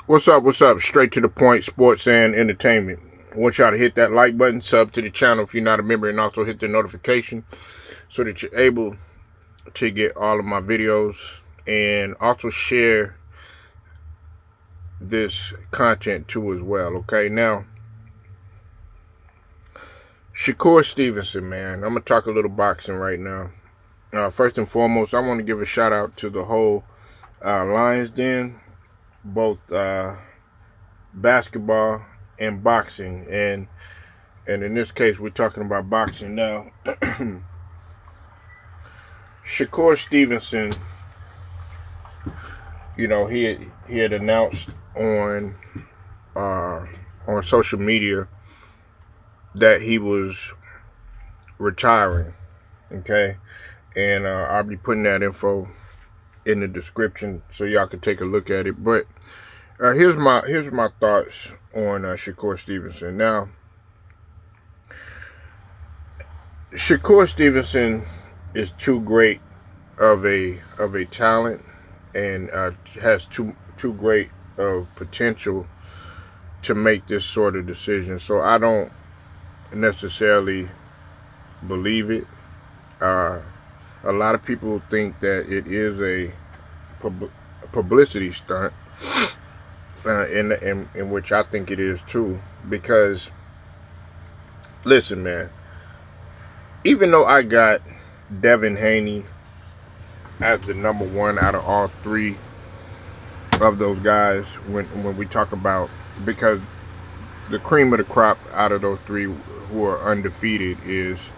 What's up? What's up? Straight to the point, sports and entertainment. I want y'all to hit that like button, sub to the channel if you're not a member, and also hit the notification so that you're able to get all of my videos, and also share this content too as well. Okay, now Shakur Stevenson, man, I'm gonna talk a little boxing right now. First and foremost, I want to give a shout out to the whole Lions Den, both basketball and boxing, and in this case we're talking about boxing now. Shakur Stevenson, you know, he had announced on social media that he was retiring. Okay, and I'll be putting that info in the description so y'all can take a look at it. But here's my thoughts on Shakur Stevenson. Now, Shakur Stevenson is too great of a talent, and has too great of potential to make this sort of decision. So I don't necessarily believe it. A lot of people think that it is a publicity stunt, in which I think it is too. Because, listen, man, even though I got Devin Haney as the number one out of all three of those guys, when we talk about, because the cream of the crop out of those three who are undefeated is,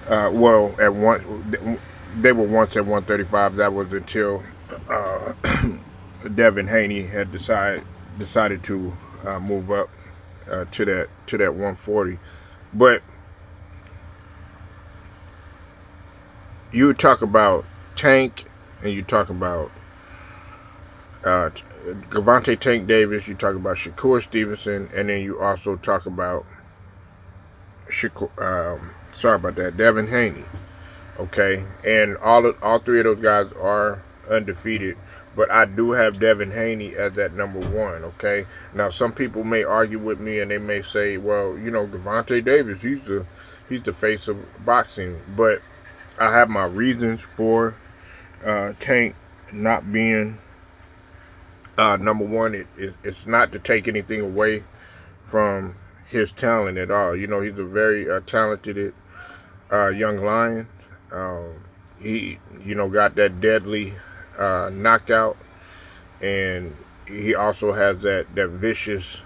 well, at one, they were once at 135. That was until Devin Haney had decided to move up to that 140. But you talk about Tank, and you talk about Gervonta Tank Davis, you talk about Shakur Stevenson, and then you also talk about Devin Haney. Okay, and all three of those guys are undefeated, but I do have Devin Haney as that number one. Okay, now some people may argue with me, and they may say, well, you know, Gervonta Davis, he's the face of boxing, but I have my reasons for Tank not being number one. It's not to take anything away from his talent at all. You know, he's a very talented young lion. He, you know, got that deadly knockout, and he also has that vicious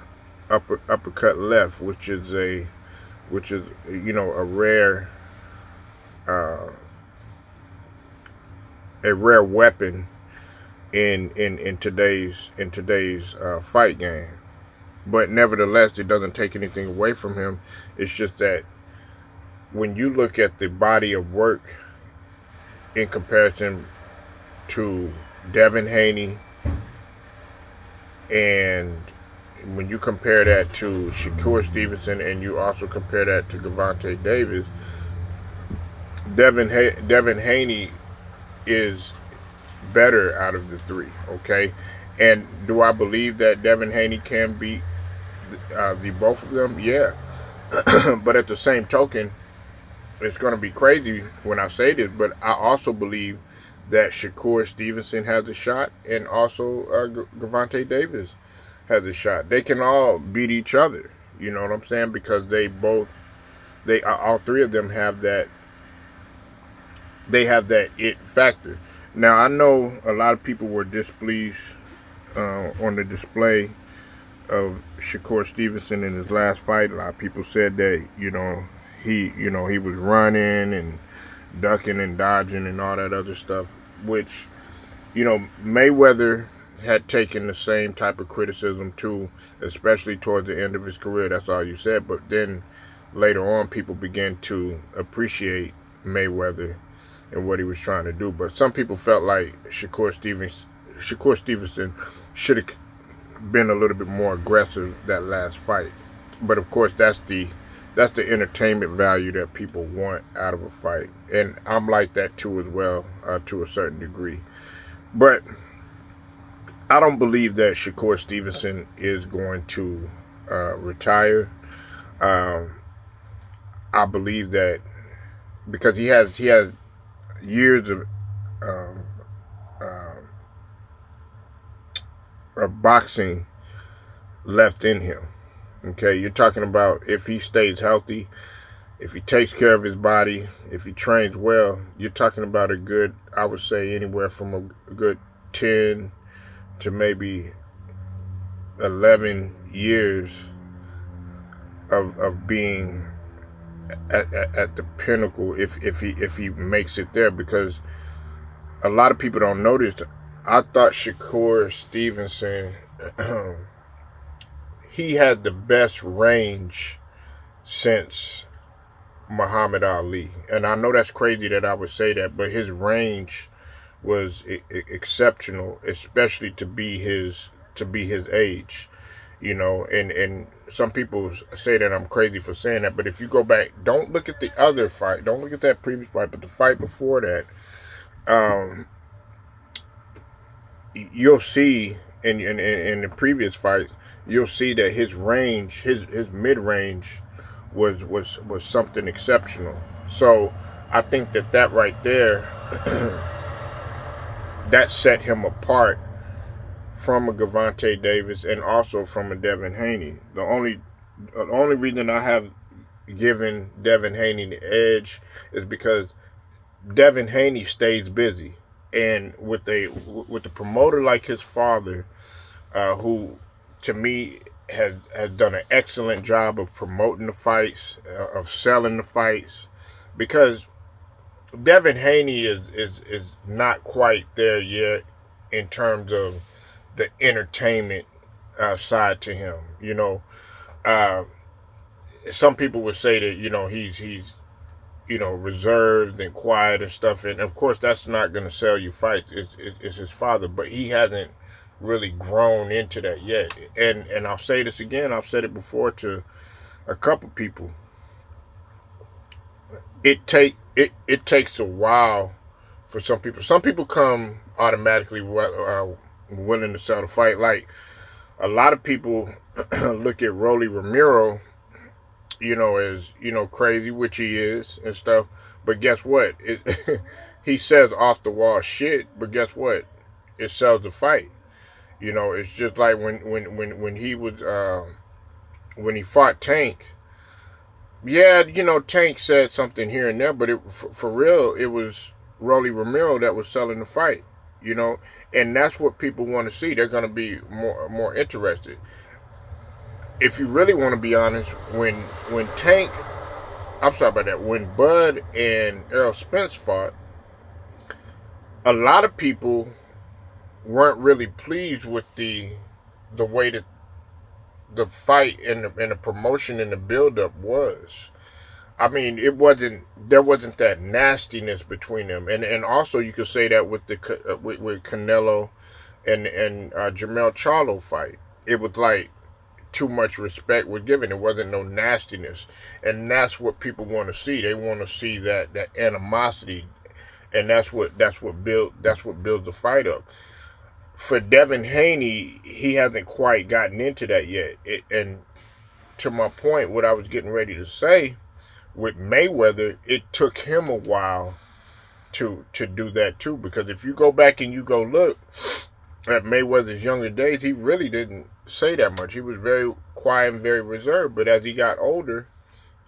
uppercut left, which is you know, a rare weapon in today's fight game. But nevertheless, it doesn't take anything away from him. It's just that when you look at the body of work in comparison to Devin Haney, and when you compare that to Shakur Stevenson, and you also compare that to Gervonta Davis, Devin Haney is better out of the three. Okay, and do I believe that Devin Haney can beat the both of them? Yeah. But at the same token, it's going to be crazy when I say this, but I also believe that Shakur Stevenson has a shot, and also Gervonta Davis has a shot. They can all beat each other. You know what I'm saying? Because all three of them have that. They have that it factor. Now, I know a lot of people were displeased on the display of Shakur Stevenson in his last fight. A lot of people said that, you know, he was running and ducking and dodging and all that other stuff, which, you know, Mayweather had taken the same type of criticism too, especially towards the end of his career. That's all you said. But then later on, people began to appreciate Mayweather and what he was trying to do. But some people felt like Shakur Stevenson should have been a little bit more aggressive that last fight. But of course, that's the entertainment value that people want out of a fight, and I'm like that too as well, to a certain degree. But I don't believe that Shakur Stevenson is going to retire. Um, I believe that because he has years um, um, of boxing left in him. Okay, you're talking about if he stays healthy, if he takes care of his body, if he trains well, you're talking about a good, I would say anywhere from a good 10 to maybe 11 years of being at the pinnacle if he makes it there, because a lot of people don't notice. I thought Shakur Stevenson he had the best range since Muhammad Ali, and I know that's crazy that I would say that, but his range was exceptional, especially to be his age. And some people say that I'm crazy for saying that, but if you go back, don't look at the other fight, don't look at that previous fight, but the fight before that, you'll see in the previous fight, you'll see that his range, his mid range, was something exceptional. So I think that right there, that set him apart from a Gervonta Davis and also from a Devin Haney. The only reason I have given Devin Haney the edge is because Devin Haney stays busy, and with the promoter like his father, who to me has done an excellent job of promoting the fights, of selling the fights, because Devin Haney is not quite there yet in terms of the entertainment side to him. Some people would say that he's reserved and quiet and stuff, and of course that's not going to sell you fights. It's his father, but he hasn't really grown into that yet. And I'll say this again. I've said it before to a couple people. It takes a while for some people. Some people come automatically willing to sell the fight. Like a lot of people look at Rolly Romero, as crazy, which he is and stuff. But guess what? He says off the wall shit. But guess what? It sells the fight. It's just like when he was when he fought Tank. Yeah, Tank said something here and there, but for real, it was Rolly Romero that was selling the fight. And that's what people want to see. They're going to be more interested. If you really want to be honest, when Tank, I'm sorry about that, when Bud and Errol Spence fought, a lot of people weren't really pleased with the way that the fight and the promotion and the build-up was. I mean, there wasn't that nastiness between them, and also you could say that with with Canelo and Jermell Charlo fight, it was like too much respect was given. It wasn't no nastiness, and that's what people want to see. They want to see that animosity, and that's what builds the fight up. For Devin Haney, he hasn't quite gotten into that yet. And to my point, what I was getting ready to say, with Mayweather, it took him a while to do that too. Because if you go back and you go look at Mayweather's younger days, he really didn't say that much. He was very quiet and very reserved. But as he got older,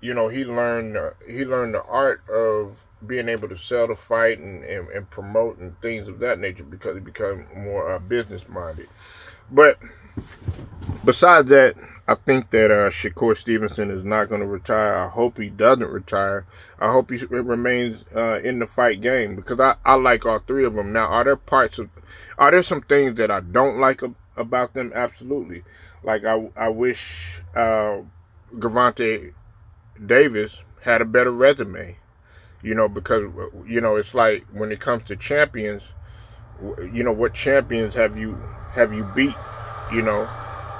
he learned the art of being able to sell the fight and promote and things of that nature, because he became more business minded. But besides that, I think that Shakur Stevenson is not going to retire. I hope he doesn't retire. I hope he remains in the fight game, because I like all three of them. Now, are there some things that I don't like about them? Absolutely. Like I wish Gervonta Davis had a better resume. Because it's like when it comes to champions, what champions have you beat?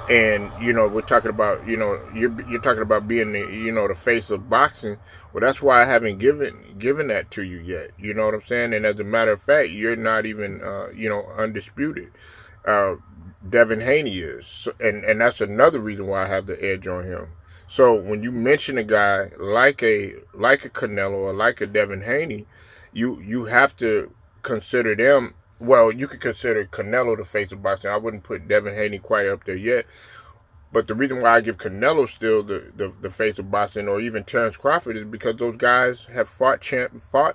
And we're talking about you're talking about being the face of boxing. Well, that's why I haven't given that to you yet. You know what I'm saying? And as a matter of fact, you're not even undisputed. Devin Haney is. So, and that's another reason why I have the edge on him. So when you mention a guy like a Canelo or like a Devin Haney, you have to consider them. Well, you could consider Canelo the face of boxing. I wouldn't put Devin Haney quite up there yet. But the reason why I give Canelo still the face of boxing, or even Terrence Crawford, is because those guys have fought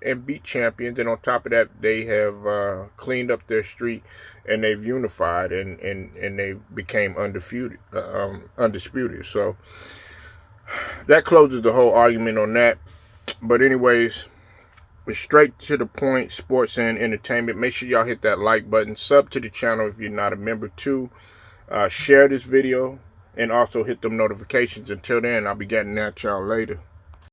and beat champions, and on top of that, they have cleaned up their streak, and they've unified, and they became undisputed. So that closes the whole argument on that. But anyways, straight to the point, sports and entertainment. Make sure y'all hit that like button, sub to the channel if you're not a member too. Share this video. And also hit them notifications. Until then, I'll be getting at y'all later.